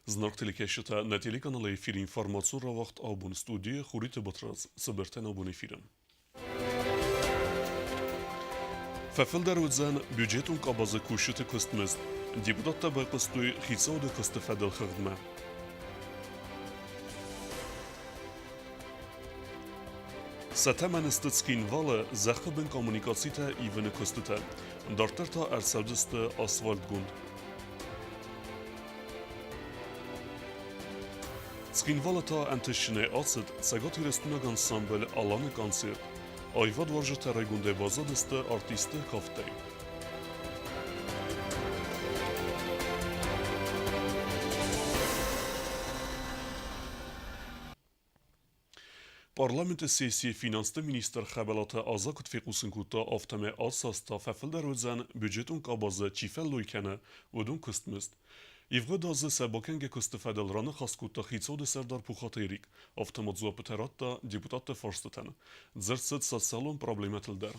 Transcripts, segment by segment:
Знак телекешета на телеканале эфир информацион вақт абун студия хурит батраз собертен абун эфирем. Фафел дарудзан бюджетун қабазы кушыты кыстмыз. Депутатта байқыстуй хитсауды кысты фадал хыгдма. Сатаман стыцкин вала захыбын коммуникацита ивыны кыстыта. Дартарта арсавдысты асфальт гунд. Скинвалата антышны ацыт цагат ирестунаг ансамбль аланы концерт. Айвад варжыта райгунде базадысты артисты кафтай. Parlamente sesi finanslı minister xəbəlata azakut fiqusun kuta aftame asasta fəfəldər özən büdjetun qabazı çifelloykənə udun kıstmıst. İvğı dazı səbakəngə kıstı fədəlranı xas kuta xitsavdı sərdar puxatayrik avtomatzuwa pıtəratda deputatı farstıtən. Dzərsıd satsalon problemətildər.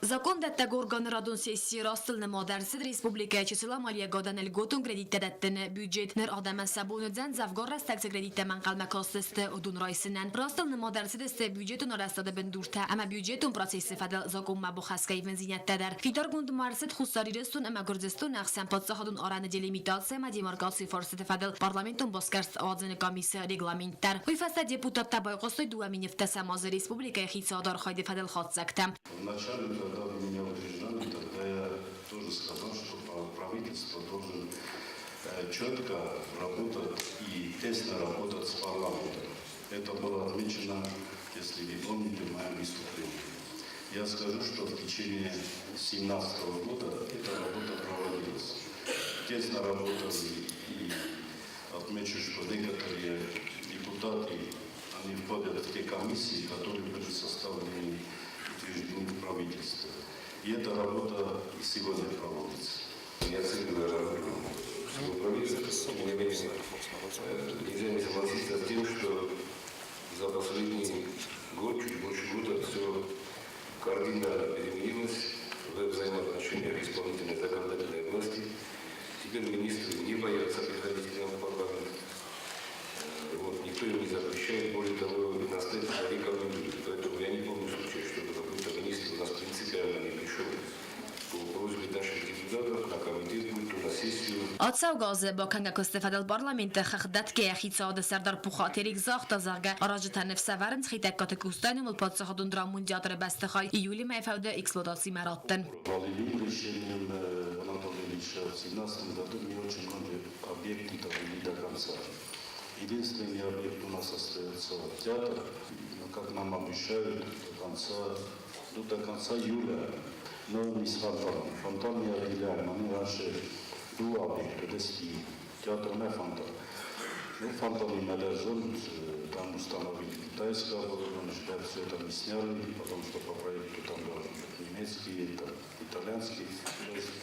Закон дәттәге органы радон сессии растылны модерсид республика числа малия годан элготун кредиттәдәттіні бюджетнер адаман сабуныдзан завгор растаксы кредиттәмән қалма костысты удун райсынен. Растылны модерсид исте бюджетун арастады бендурта, әмә бюджетун процессы фадал закон мабу хаскайвен зинеттәдәр. Фитар гунд марсид хустари рестун әмә гурдистун әхсен подсахадун араны делимитация ма демаркации форсыты фадал парламентун боскарс адзыны комиссия регламенттар. Уйфаста депутат табай қостой дуаминефта самазы республика хитсадар хайды фадал хатсактам. Когда вы меня утверждали, тогда я тоже сказал, что правительство должен четко работать и тесно работать с парламентом. Это было отмечено, если вы помните, в моем выступлении. Я скажу, что в течение 2017 года эта работа проводилась. Тесно работали и отмечу, что некоторые депутаты, они входят в те комиссии, которые были составлены в правительстве. И эта работа и сегодня проводится. Я цикл работу правительства. Тем не менее, нельзя не согласиться с тем, что за последний год, чуть больше года, все кардинально переменилось в взаимоотношениях исполнительной и законодательной власти. Теперь министры не боятся приходить к нам в парламент. Никто им не запрещает, более того, настоятельно рекомендует. Поэтому я не помню случая, чтобы какой-то министр у нас принципиально не пришел по просьбе наших депутатов на комитет, будь то на сессию. Атсау газы баканга костефадал парламента хахдат ке хитсаады сардар пухатерик захта зарга аражта нефсаварн хитак катекустаным ул подсахадун драмун театры бастахай июли майфавда эксплуатации мараттан. Решением Анатолия Ильича в 2017 году не очень многие объекты довели до конца. Единственный объект у нас остается театр, как нам обещают, до конца июля. Но не с фонтаном. Фонтан не отделяем. Мы раньше два объекта достигли. Театр не фонтан. Ну, фонтан и Медержон там установили китайское оборудование, ждать все это не сняли, потому что по проекту там должен быть немецкий, итальянский. То есть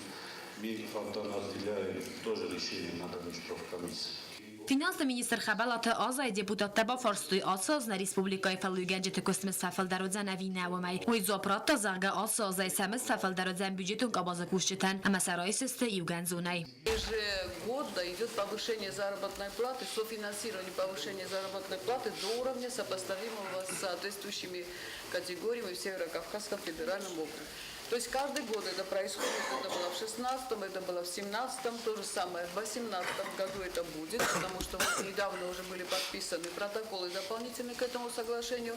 мы фонтан отделяем, тоже решение надо в профкомиссии. Finanslı minister xəbəlata azay deputatda ba farstuy asaz na respublikay fəlügəncəti kosmis fəfəldarıdzən əvinə vəməy. Uyzopratta zarga asazay səmiz fəfəldarıdzən büdjetun qabazı kuşçıtən, əmə сарайсысты Евганзунай. Ежегодно идет повышение заработной платы, софинансирование повышения заработной платы до уровня, сопоставимого с соответствующими категориями в Северо-Кавказском федеральном округе. То есть каждый год это происходит, это было в 2016, это было в 2017, то же самое в 2018 году это будет, потому что вот недавно уже были подписаны протоколы дополнительные к этому соглашению.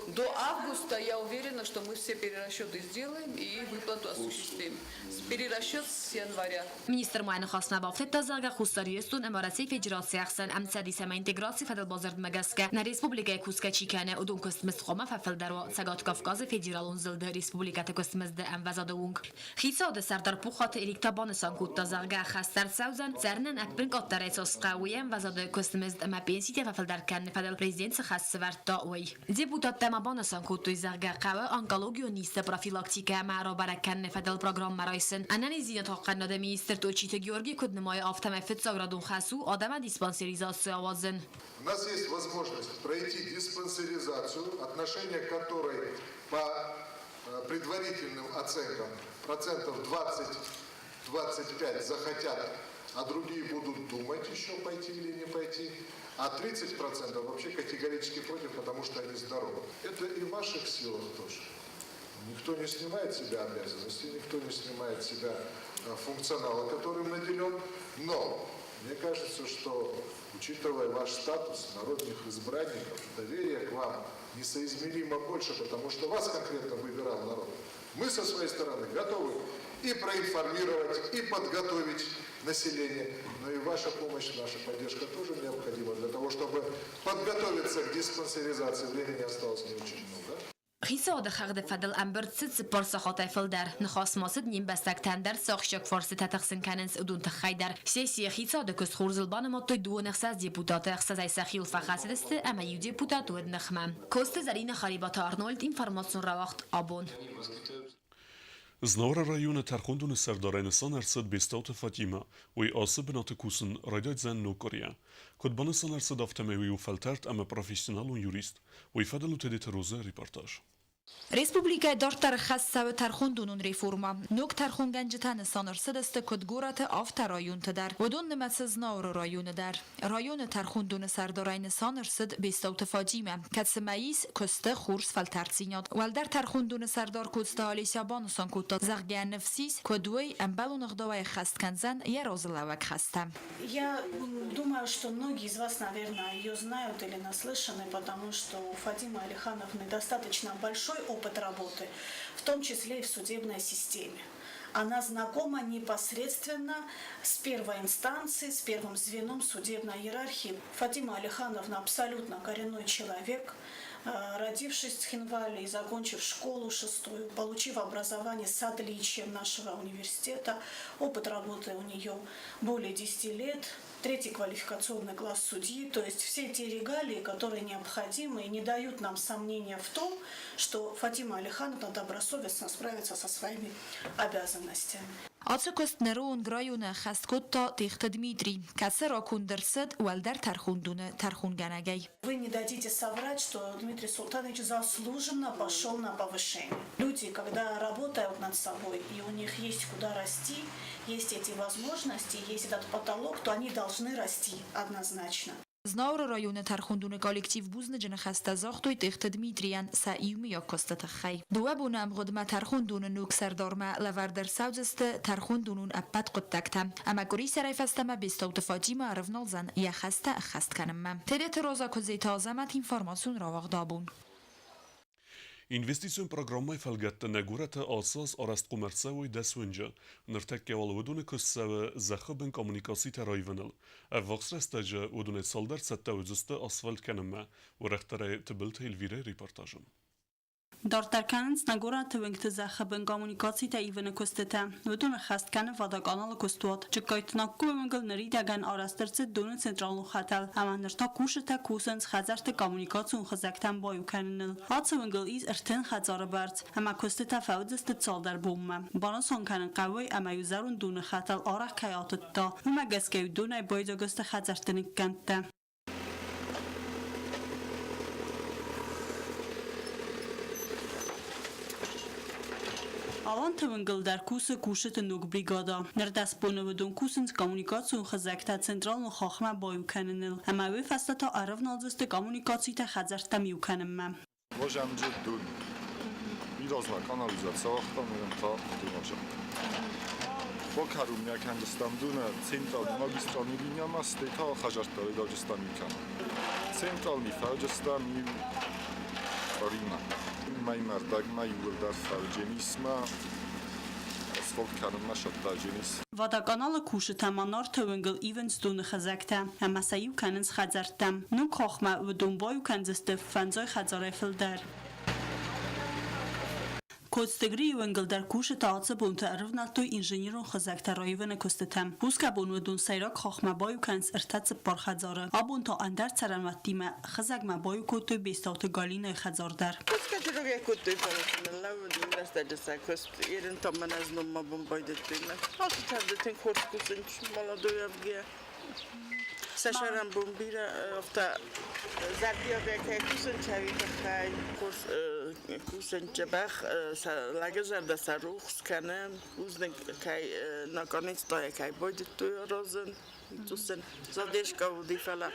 До августа я уверена, что мы все перерасчеты сделаем и выплату осуществим. Перерасчет с января. Министр Muayene xasna baftet da zarga xustariyestun emarasi federasiya axsan amsadi sama integrasi fadal bazard magaska na respublika kuska chikane udun kostmis xoma fafaldarwa sagat Kafkaz federalun zilda respublikata kostmizda amvazadawung. Xisad sardar puxat eliktaban sankutta zarga xastar sauzan zarnan akbrin qattara esos qawiyam vazada kostmizd ama pensiyya fafaldar kan fadal prezident xasvarta oy. Deputat tamaban sankutta zarga qawa onkologiyonista profilaktika ma'ro barakan fadal program marais Analiziya toqqanada ministr Точита Георгий Куднымай автомафет заградун хасу адама диспансеризацию авазын. У нас есть возможность пройти диспансеризацию, отношение к которой по предварительным оценкам процентов 20-25 захотят а другие будут думать еще пойти или не пойти, а 30% вообще категорически против, потому что они здоровы. Это и в ваших силах тоже. Никто не снимает с себя обязанности, никто не снимает с себя функционала, которым наделен, но мне кажется, что, учитывая ваш статус народных избранников, доверие к вам несоизмеримо больше, потому что вас конкретно выбирал народ. Мы со своей стороны готовы и проинформировать, и подготовить население, но и ваша помощь, наша поддержка тоже необходима для того, чтобы подготовиться к диспансеризации. Времени осталось не очень много. خیساد خرد فدل امبرد ست پرس خاطر فلدر نخواست ماسد نیم بستک تندر ساخشک فرصت تقسیم کننس ادون تخیدر سیاسی خیساد کس خورزلبان ما توی دو نخساز دیپوتات اخساز ای سخیل فخاص دست اما یو دیپوتات ود نخمم کوست زرین خریبات آرنولد اینفرماسیون رواخت آبون Znara rajone Terkhondun Serdaranistan ersed bestaute Fatima, oi ase benate kusen radjat zen Nordkorea. Kod banesan ersed afteme oi feltert ama professional un jurist, oi fedelu tedit roze reportage. Республика дортар хасса тархундунун реформа. Нук тархунганжитан санарсид است کدگورت آفت رایون تدر. ودون نمتسز نور رایون در. رایون ترخوندون سردارین سانرسد بیستوت فاجیمه. کتس ماییس کسته خورس فلترسیناد. ولدر ترخوندون سردار کدسته آلیسیا بانوسان کدتا زغگان نفسیس کدوی امبالو نغدوای خست کنزن یه розلوک خسته. Я думаю, что многие из вас, наверное, ее знают или наслышаны, потому что у Фатимы Алихановны достаточно большой опыт работы, в том числе и в судебной системе. Она знакома непосредственно с первой инстанцией, с первым звеном судебной иерархии. Фатима Алихановна абсолютно коренной человек, родившись в Хинвале и закончив школу 6-ю, получив образование с отличием нашего университета, опыт работы у нее более 10 лет, 3-й квалификационный класс судьи, то есть все те регалии, которые необходимы и не дают нам сомнения в том, что Фатима Алихановна добросовестно справится со своими обязанностями. آترکست نرون گرایون خست کدتا تیخت دمیتری کسر را کندرسد ولدر ترخوندون ترخونگنگی. Вы не дадите соврать, что Дмитрий Султанович заслуженно пошел на повышение. Люди, когда работают над собой, и у них есть куда расти, есть эти возможности, есть этот потолок, то они должны расти однозначно. زنار رایون ترخوندون کالکتیو بوزن جن خسته زاختوی تخت دمیتریان سعیومی یا کست خی. دوه بونم قدمه ترخوندون نوک سردارمه لوردر سوزست ترخوندونون اپت قد تکتم. اما گری سرای فستمه بیستوت فاجیمه رفنال زن یا خسته اخست کنم. تدت روزا کزی تازمت اینفرماسیون را واقدابون. Investicion programmai felgette negurete asas arast komerceoi deswinja, nirtekkeval ودون kustsewe zecheben kommunikasi terayvenel. Vaxrestege ودون salder sette uzuste asfalt kenemme, و rechtere tebelt helvire reportagen. Դարտարքանից նագորա թվենքտ զախաբն կոմունիկացի տա իվնը կոստետա, վդունը խաստկանը վադականալը կոստուատ, չկայտնակու մնգլների դագան արաստերցը դունը ցենտրալու խատալ, ամանրտա կուշը տա կուսենց խազարտը կոմունիկացիոն խզակտան բոյու կաննել, հացը մնգլ իզ ըրթեն խածարը բարց, ամա կոստետա ֆավդստը ծալդար բոմը, բանոս հոնկանն կավոյ ամայուզարուն դունը խատալ արախ կայատըտ տա, ումա գասկեյ դունայ բոյդոգստը խազարտնիկ կանտա. Alan tăvângăl dar cusă cușătă nuc brigada. Nerdas ponăvădun cusînț comunicațiun xăzecta central nu xoxma boyukanınıl. Ama ve fastata aravnalzăstă comunicații ta xazarta miukanımma. Можем жить дун. Мирозва канализация вахтан та дунача. Бокарум якандастан дуна централ магистральный линия масты та хажарта дагестан микан. Центральный фаджастан мил Farina. Mai mardag mai urdar fargenisma. Asfalt karınma şattagenis. Vadakanala kuşu tamanar tăvângăl ivens dună xăzecta. Ama sayiu kanınz xazartam. Nu xoxma ve dumboyu kanzăstă fanzoi xazare fildar. Kostagri ivengăl dar kuşu taatsa bunta arvnaltoy inženierun xăzecta rayvene kostetam. Huska bunu dun sayrak xoxma boyu kanz irtatsa par xazare. Abunta andar tsaranvattima xăzagma boyu kotoy bestavta galina xazardar. Kategoria kotoy parasınlar ve üniversitede sakos yerin tamamen az nomma bombaydıttılar. Hakikaten ten korkusun çumala doyabgiye. Saşaran bombira hafta zardiya ve kusun çavi bakay kurs Kusenjebach lagezer da saruchs kenne uzden kai nakonec to je kai bude tu rozen tu sen zadeška di fela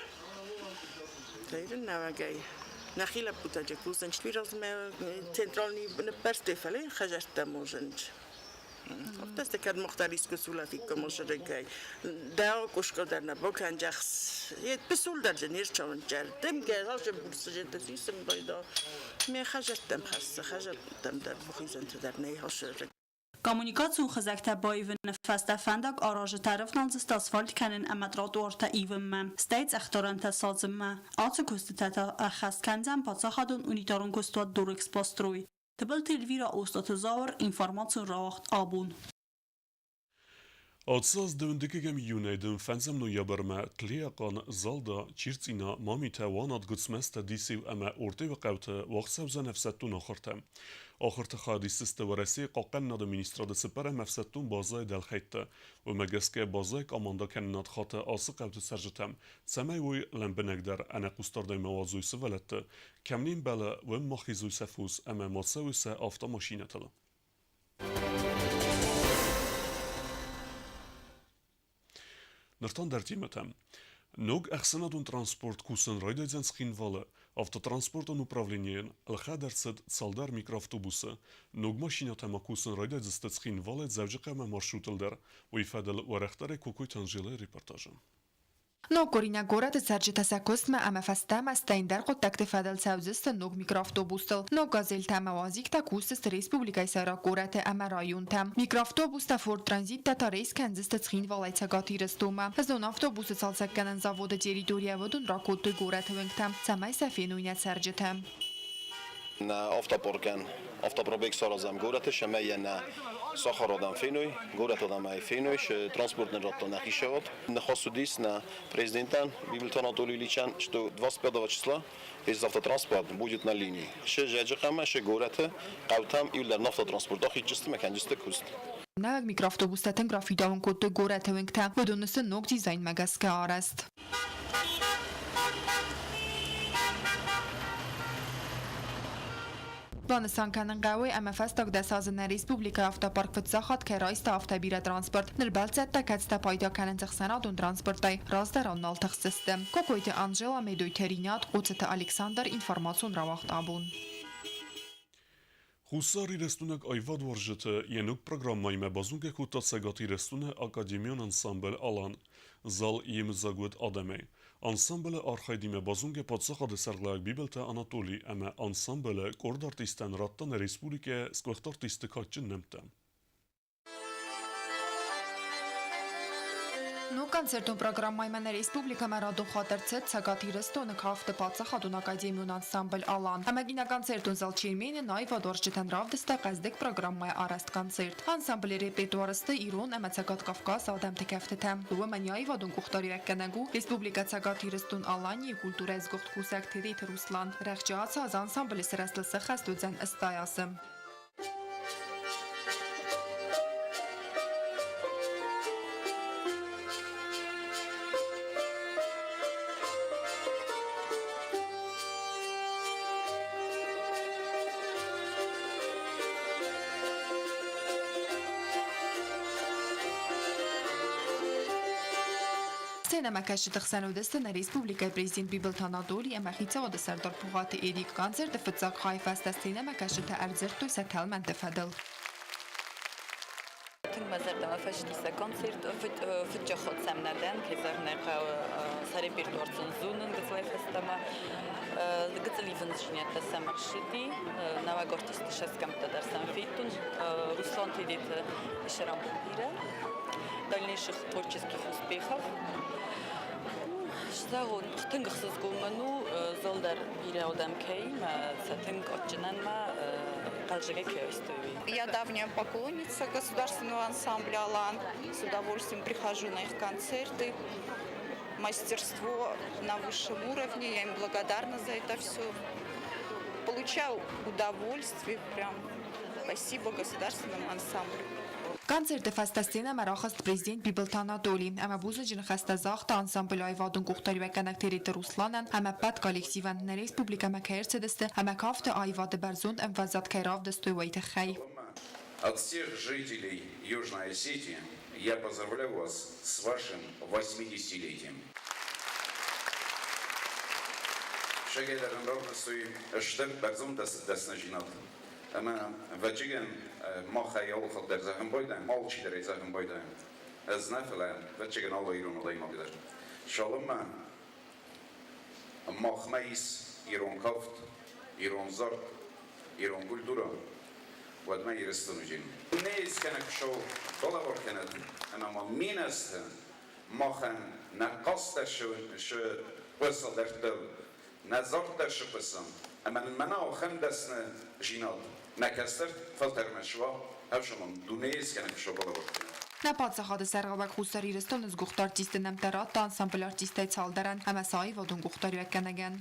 Tejden navagaj Nachila putaje kusen švirozme centralni perstefele hajarta moženč Ofte kad muhtarisko sulafiko možregaj da okuško da na bokanjach je pesulda jenirchon jar dem ge haje bursaje da sisem bayda me hajartam hajartam da bukhizant dar nei hasher Kommunikation gezegd bij even vast vandaag arrange tarifnans asfalt kennen amatrat orta even steeds achterante sazem als kostata khast kanzam patsachadun unitarun kostat durix pastrui Tabel telvira ostat zaur information racht abun Atsaz döndükegem Junayden fenzem noyaberme tliaqan zalda çirtsina mamite wanat gutsmesta disiv ama orte ve qavte waqsavza nefsettun axirtem. Axirte xadisiste veresi qaqenna da ministrada separa mefsettun bazay delxeytte ve megeske bazay amanda kennat xate ası qavte serjetem. Semay voy lembenegder ana qustarday mevazuy sevelette. Kemnin bela ve maxizuy sefus ama matsavuse afta maşinetala. Nërtan dërtimetem. Nog эксенадун транспорт кусен райдайзен схинвалы, автотранспортон управлениен, лхадерцет салдар микроавтобусы, nog машинатема кусен райдайзестет схинвалы завжикаме маршрутелдер, уифадел уарехтаре кукуйтан жиле репортажа. Nog Corina Gorat sergita sakostma ama fastama steindar qotakte fadal savzist nog mikroavtobustel nog gazelta mawazikta kusist Respublikai Sara Gorate ama rayuntam mikroavtobusta Ford Transit ta reis kanzist tschin valayca gatirstoma zon avtobus salsakkanan zavoda teritoriya vodun rakotu Gorate vengtam samay safenuina sergitam Na автопробег саразам горате шамаяна сахарадам фенуй горат адамай фенуй транспортный раттан нахишават нахасудис на президентан Бибилтан Анатолий Ильичан что 25 числа из автотранспорт будет на линии жаджахама горате qavtam iller автотранспорт ахичсте меканжисте куст Nag mikroavtobustaten grafidavun kotu Gorate vengtam vodunus nog design magaske arast Planısan kanın qavi ama fastaq da sazına Respublika Avtopark vıtsaxat ke raysta avtabira transport nirbaltsetta katsta payda kanın tıxsanadun transportay razda rannaltıq sistem. Kokoyti Angela Medoyterinat, qoçıtı Alexander informasyon ravaxt abun. Хусари рестунек айвад варжете енук программайме базунге кута сегати рестуне академион ансамбл алан зал емзагуд адаме ансамбл архайдиме базунге подсахад серглак Бибилта Анатолий ама ансамбл корд артистен раттан республике сквахт артисты качын немтем Ну концертուն програмմայման Ռեսպուբլիկա մերադուն խատերցեց ցագատի ռեստոնը քավտը պացախադուն ակադեմիոն անսամբլ ալան։ Համագինա կոնցերտուն զալ չիրմենը նայվ ադորջտան ռավդստա qəzdek программայ արաստ կոնցերտ։ Անսամբլի ռեպերտուարստը իրոն ամացակատ Կավկաս ադամ տեկավտեմ։ Լումանյայվ ադուն կուխտարի վեկկանագու Ռեսպուբլիկա ցագատի ռեստոն ալանի կուլտուրա զգողտ կուսակ թերիտ Ռուսլան։ Ռեխջաացա az անսամբլի սրաստլսը խաստուձան ըստայասը։ Սենամակաշի տխսանոդստը նա Ռեսպուբլիկայի պրեզիդենտ Բիբիլթան Անատոլի ամախիցա ոդը սարդոր պուղատը էդիկ կոնցերտը ֆծակ խայֆաստա սենամակաշի տը արձերտու սաթալման տվադլ։ Մազարդամա ֆաշտիսա կոնցերտ ֆճախոտ սամնադան քեզարներ սարեպիրտուարցուն զունն գծլայֆստամա գծլիվն շինյատա սամարշիտի նավագորտիստի շասկամտա դարսան ֆիտուն Руслан Тедит Шарамбира дальнейших творческих успехов. Что тынгхсыз гуману залдар бире адам кейм сатынг отчинанма қалжыга кёйстуви. Я давняя поклонница государственного ансамбля «Алан». С удовольствием прихожу на их концерты. Мастерство на высшем уровне. Я им благодарна за это все. Получаю удовольствие. Прям спасибо государственному ансамблю. Концерты фестастена марахаст президент Бибелтан Анатолий. Ама буза жин хастазахта ансамбль айвадун гухтари веканак терита Русланан. Ама пад коллективан на республика Макаерцедесте. Ама кафта айвады барзунд эмфазат кайрав дестуйвайта хай. От всех жителей Южной Осетии я поздравляю вас с вашим 80-летием. Şekerlerin ravnasuyu işten barzum desnejinat. Ama vecigen mahayal xader zahim boydan, malçileri zahim boydan. Az naflan vecigen Allah irun olayım abiler. Şalımma mahmeis irun kaft, irun zart, irun kultura. وادما يرستون جين. نيز كانك شو طلبور كانت أنا ما مينست ما خن نقصت شو وصل درتل نزارت شو قسم أما المنا وخندسنا جينات نكستر فلتر مشوا هفشون دونيز كانك شو طلبور. Նապացախադը սերղավակ խուսարի ռստոն զգուխտ արտիստը նամտարատ ансамբլ արտիստայ ցալդարան համասայի ոդուն գուխտարի վեկանագան.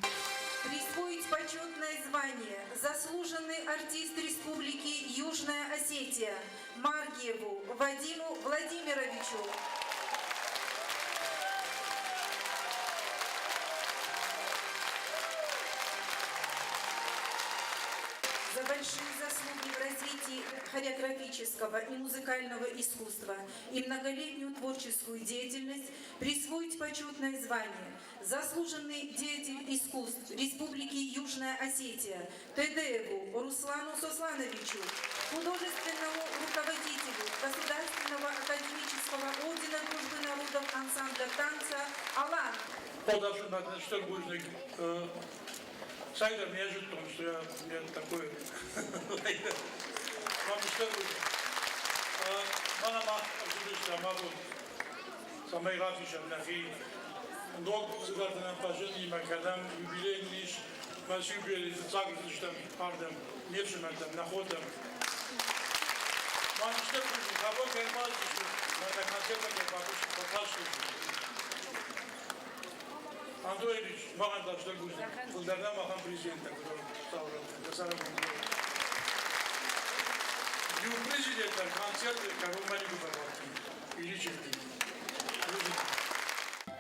Присвоить почетное звание заслуженный артист Республики Южная Осетия Маргиеву Вадиму Владимировичу. За большие заслуги в развитии хореографического и музыкального искусства и многолетнюю творческую деятельность присвоить почетное звание заслуженный деятель искусств Республики Южная Осетия Тедееву Руслану Сослановичу, художественному руководителю Государственного академического ордена Дружбы народов ансамбля танца «Алан». Сайдер неожиданно, что я такой... Вам что будет? Мама, что могу самой ратишем на фи. Док сюда-то нам поженили, макадам, юбилейный, вас юбилей, загрузили, что пардем, нечем там, находом. Вам что будет? Кого кермазы, что на концертах я покажу. Андреевич, маған да что будет? Кулдардан маған президент, который стал Ю президента концерт, как он маленький был, величественный.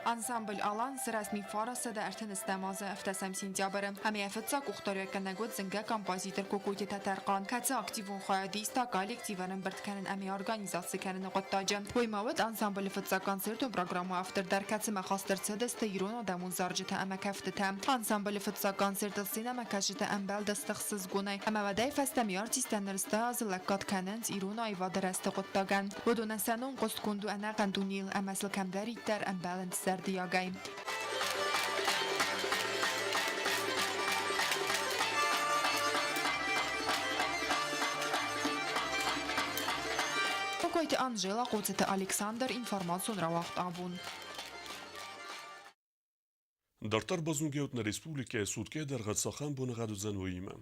Անսամբլ Ալան սրասմի ֆարասը դա արդեն ստամազը ըվտասամ սինտյաբրը համի əfətsak ուխտորյականագոտ զնգա կամպազիտր կոկույտի տատարqan կացı aktivun xayadista kollektivanın birtkanin əmi organizasiykanın qottacı. Qoymavıd ansamble fıtsa konsertun programı avtırdar kացı məxastırçı dəstə yirun adamın zarcıta əmək əftətə. Ansamble fıtsa konsertı sinema kaşıta əmbəl dəstəxsız qunay. Əməvədəy fəstəmi artistənləristə azılaqqat kənənt irun ayvadı rəstə qottagan. Budunəsənun qostkundu ənə qəndunil əməsl kəmdər itlər əmbəlin Diagay. Покойте Анжела, Коцете Александр, информацию равахт абун. Дартар базунгеот на республике сутке даргатсахан бунгаду занвоима.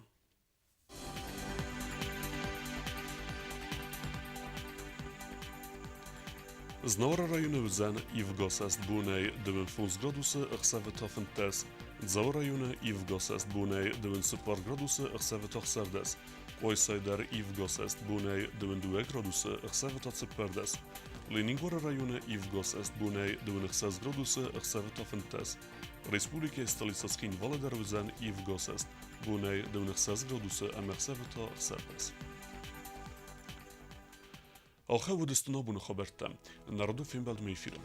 Znora rajony wzen i w gosest bunej 9 gradusy ëkseve fintes. Dzau rajony i w gosest bunej 9 gradusy ëkseve serdes. Ojsajder i w gosest bunej 9 gradusy ëkseve ceperdes. Leningora rajony i w gosest bunej 9 gradusy ëkseve fintes. Республика столица Скин Володар вzen i w gosest bunej 9 gradusy ëkseve serdes. آخر ودستنا بون خبرتم. نردو فیلم بعد میفیرم.